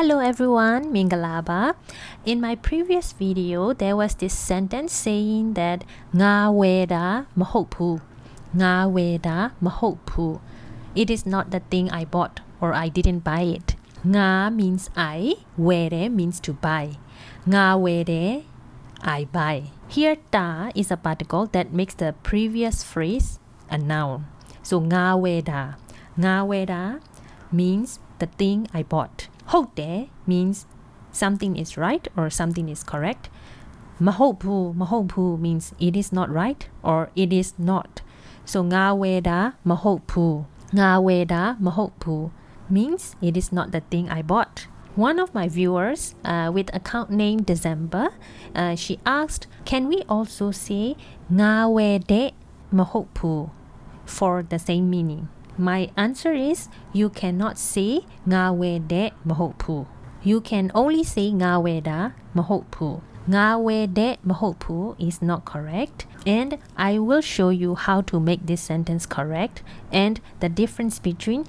Hello everyone, Mingalaba. In my previous video, there was this sentence saying that Nga weda mahopu. Nga weda mahopu. It is not the thing I bought or I didn't buy it. Nga means I, wede means to buy. Nga wede, I buy. Here ta is a particle that makes the previous phrase a noun. So nga weda. Nga weda means the thing I bought. Hote means something is right or something is correct. Mahopu means it is not right or it is not. So nga weda mahopu. Nga weda mahopu means it is not the thing I bought. One of my viewers with account name December, she asked, can we also say nga wede mahopu for the same meaning? My answer is you cannot say nga wede mahopu. You can only say nga weda mahopu. Nga wede mahopu is not correct, and I will show you how to make this sentence correct and the difference between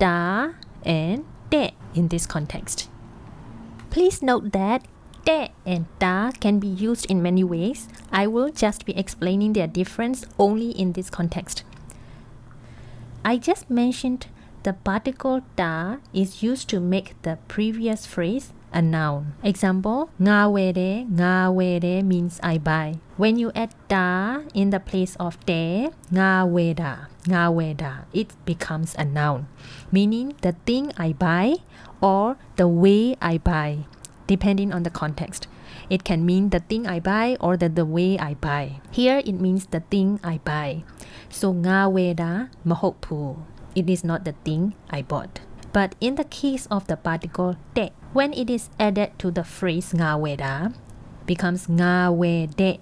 da and de in this context. Please note that de and da can be used in many ways. I will just be explaining their difference only in this context. I just mentioned the particle da is used to make the previous phrase a noun. Example, nga wede means I buy. When you add da in the place of de, nga weda, it becomes a noun, meaning the thing I buy or the way I buy, depending on the context. It can mean the thing I buy or the way I buy. Here it means the thing I buy. So nga weda mahopu. It is not the thing I bought. But in the case of the particle de, when it is added to the phrase nga weda, becomes nga wede.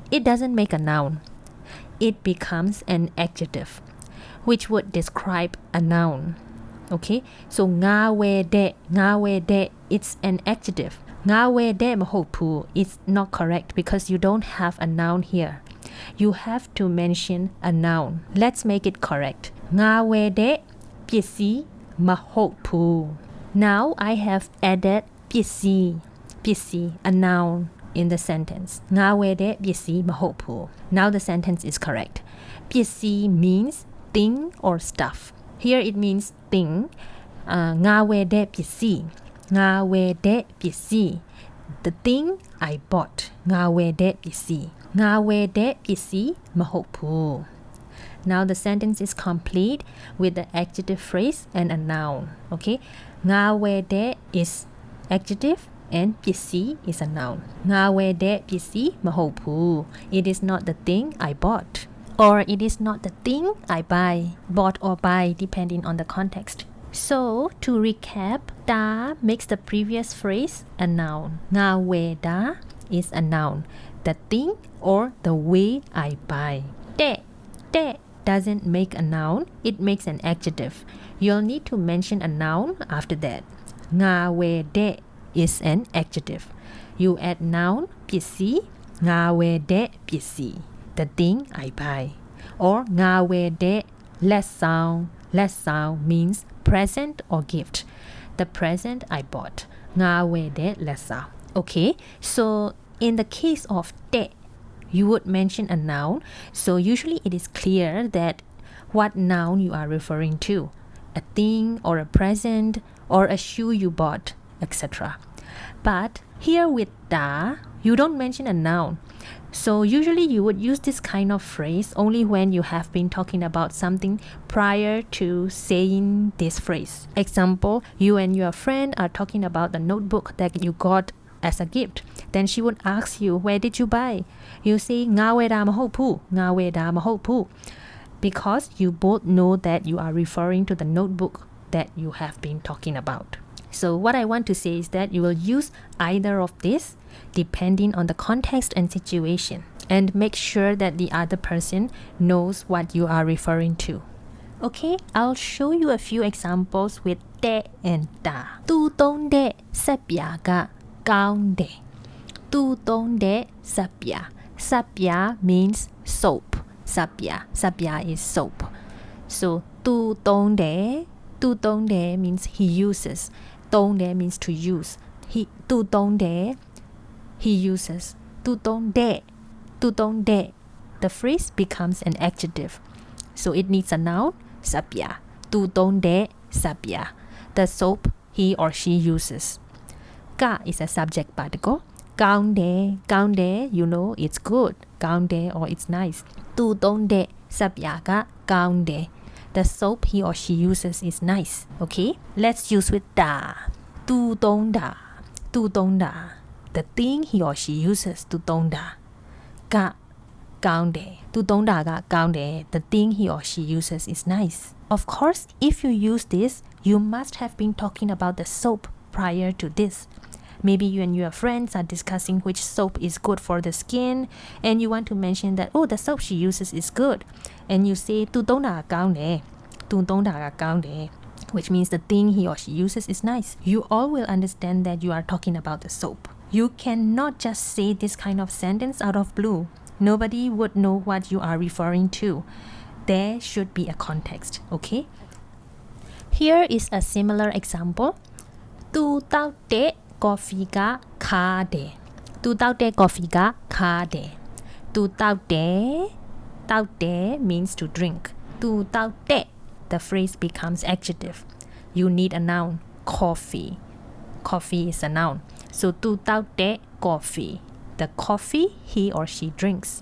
It doesn't make a noun. It becomes an adjective, which would describe a noun. Okay, so nga wede, it's an adjective. Nga wede mahopu is not correct because you don't have a noun here. You have to mention a noun. Let's make it correct. Nga wede pisi mahopu. Now I have added pisi, a noun in the sentence. Nga wede pisi mahopu. Now the sentence is correct. Pisi means thing or stuff. Here it means thing. Nga wede pisi. Nga wede pisi. The thing I bought. Nga wede pisi. Nga wede pisi mahopu. Now the sentence is complete with the adjective phrase and a noun. Okay, nga wede is adjective and pisi is a noun. Nga wede pisi mahopu. It is not the thing I bought, or it is not the thing I buy. Bought or buy depending on the context. So to recap, da makes the previous phrase a noun. Nga weda is a noun, the thing or the way I buy. De doesn't make a noun, it makes an adjective. You'll need to mention a noun after that. Nga wede is an adjective. You add noun pisi, nga wede pisi, the thing I buy. Or nga wede less sound means present or gift. The present I bought. Nga wede less sound. Okay, so in the case of de, you would mention a noun, so usually it is clear that what noun you are referring to, a thing or a present or a shoe you bought, etc. But here with da, you don't mention a noun, so usually you would use this kind of phrase only when you have been talking about something prior to saying this phrase. Example, you and your friend are talking about the notebook that you got as a gift. Then she would ask you, where did you buy? You say nga weda mahopu, because you both know that you are referring to the notebook that you have been talking about. So what I want to say is that you will use either of this depending on the context and situation, and make sure that the other person knows what you are referring to. Okay, I'll show you a few examples with de and da. Tu tong de sapya ga gaung de. Tu tong de sapya. Sapya means soap. Sapya is soap. So tu tong de means he uses. tong de means to use. Tu tong de, he uses. Tu tong de, tu tong de. The phrase becomes an adjective. So it needs a noun, sapya. Tu tong de, sapya. The soap he or she uses. Ka is a subject particle. Kaung de, you know it's good. Kaung de or it's nice. Tu tong de, sapya ka kaung de. The soap he or she uses is nice. Okay, let's use with da. Tu tong da, tu tong da. The thing he or she uses, tu tong da. Ka kaung de, tu tong da ka kaung de. The thing he or she uses is nice. Of course, if you use this, you must have been talking about the soap prior to this. Maybe you and your friends are discussing which soap is good for the skin, and you want to mention that, oh, the soap she uses is good. And you say, tu tong da kaung de, tu tong da ka kaung de, which means the thing he or she uses is nice. You all will understand that you are talking about the soap. You cannot just say this kind of sentence out of blue. Nobody would know what you are referring to. There should be a context, okay? Here is a similar example. Tu tao de coffee ka kha de. Tu tao de coffee ka kha de. Tu tao de means to drink. Tu tao de, the phrase becomes adjective. You need a noun, coffee. Coffee is a noun. So tu tao de coffee. The coffee he or she drinks.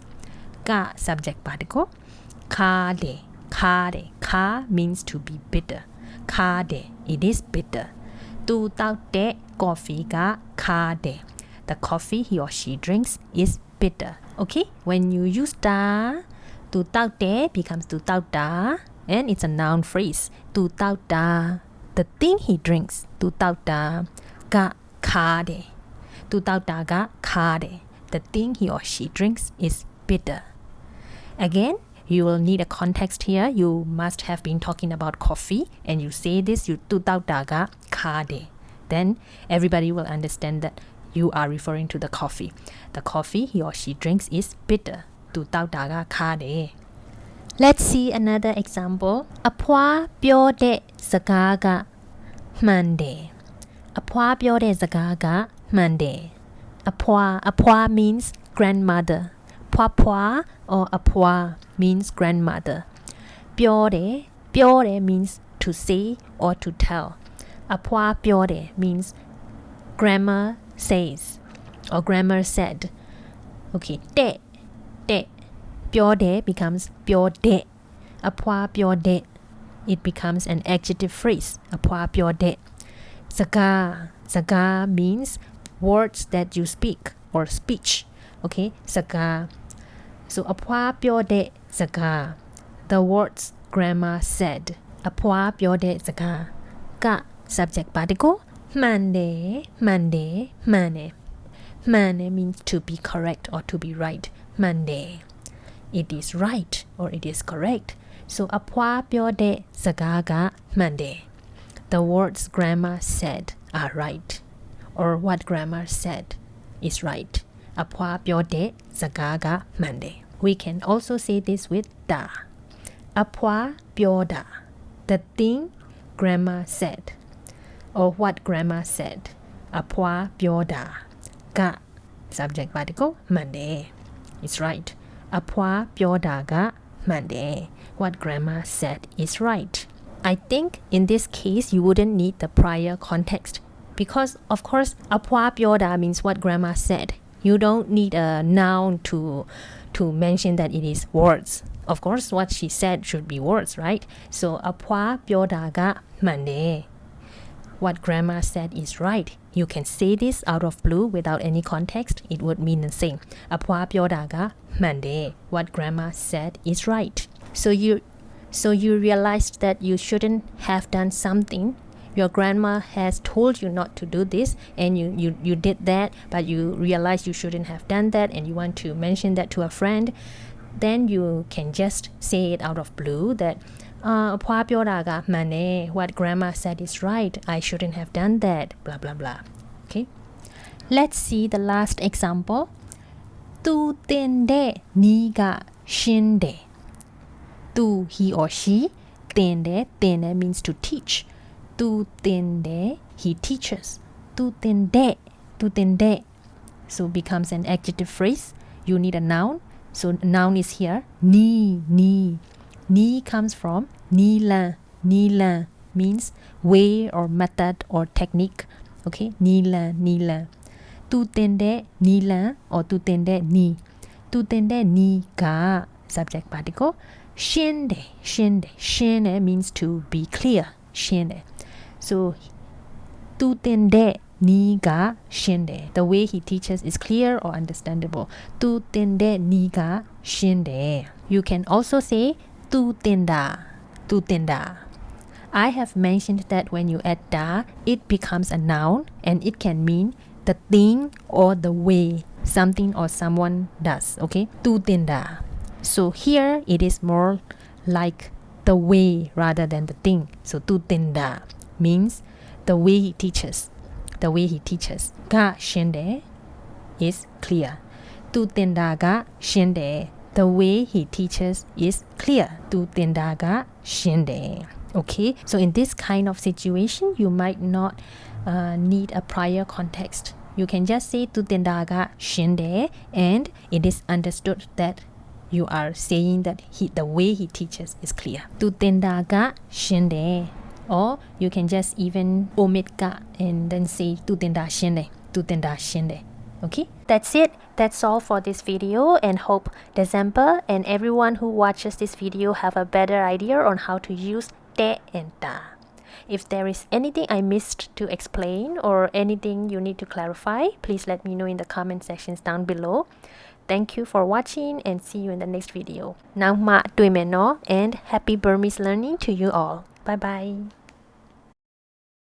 Ka subject particle. Kha de. Kha means to be bitter. Kha de, it is bitter. Tu tao de coffee ka kha de. The coffee he or she drinks is bitter. Okay, when you use da, tu tao de becomes tu tao da, and it's a noun phrase. Tu tao da, the thing he drinks. Tu tao da ka kha de. Tu tao da ka kha de. The thing he or she drinks is bitter. Again, you will need a context here. You must have been talking about coffee, and you say this, you tu tao da ka kha de. Then everybody will understand that you are referring to the coffee. The coffee he or she drinks is bitter. Tu tao da ka kha de. Let's see another example. Apwa pyo de saka ka man de. Apwa pyo de saka ka man de. Apwa means grandmother. Pwa or apwa means grandmother. Pyo de means to say or to tell. Apwa pyo de means grammar says or grammar said. Okay, de. Pyo de becomes pyo de. Apwa pyo de. It becomes an adjective phrase. Apwa pyo de. Saka means words that you speak or speech. Okay, saka. So apwa pyo de saka. The words grandma said. Apwa pyo de saka. Ka subject particle. Mane. Mane means to be correct or to be right. Mane. It is right or it is correct. So apwa pyo de saka ka mane. The words grandma said are right, or what grandma said is right. Apwa pyo de saka ka mane. We can also say this with da. Apwa pyo da. The thing grandma said, or what grandma said. Apwa pyo da. Ka subject particle mane. It's right. Apwa pyo da ka mane. What grandma said is right. I think in this case you wouldn't need the prior context, because of course apwa pyo da means what grandma said. You don't need a noun to mention that it is words. Of course what she said should be words, right? So apwa pyo da ka mane. What grandma said is right. You can say this out of blue without any context. It would mean the same. Apwa pyo da ka mane. What grandma said is right. So you realized that you shouldn't have done something. Your grandma has told you not to do this, and you did that, but you realize you shouldn't have done that, and you want to mention that to a friend. Then you can just say it out of blue that apwa pyo da ka mane. What grandma said is right. I shouldn't have done that. Blah blah blah. Okay. Let's see the last example. Tu tin de ni ga shin de. Tu he or she. Tin de means to teach. Tu tin de he teaches. Tu ten de, tu ten de. So becomes an adjective phrase. You need a noun. So noun is here. Ni, ni. Ni comes from ni la, ni la means way or method or technique. Okay, ni la, ni la. Tu ten de ni la or tu ten de ni. Tu ten de ni ga, subject particle. Shen de, shen de. Shen de means to be clear. Shen de. So tu ten de ni ga shen de. The way he teaches is clear or understandable. Tu ten de ni ga shen de. You can also say tu ten da, tu ten da. I have mentioned that when you add da, it becomes a noun and it can mean the thing or the way something or someone does. Okay, tu ten da. So here it is more like the way rather than the thing. So tu ten da means the way he teaches. The way he teaches. Ga shen de is clear. Tu ten da ga shen de. The way he teaches is clear. Tu ten da ga shen de. Okay, so in this kind of situation, you might not need a prior context. You can just say tu ten da ga shen de, and it is understood that you are saying that the way he teaches is clear. Tu ten da ga shen de. Or you can just even omit ga and then say tu ten da shen de, tu ten da shen de. Okay, that's it. That's all for this video, and hope December and everyone who watches this video have a better idea on how to use te and da. If there is anything I missed to explain or anything you need to clarify, please let me know in the comment sections down below. Thank you for watching and see you in the next video. Nang ma tui me no, and happy Burmese learning to you all. Bye bye.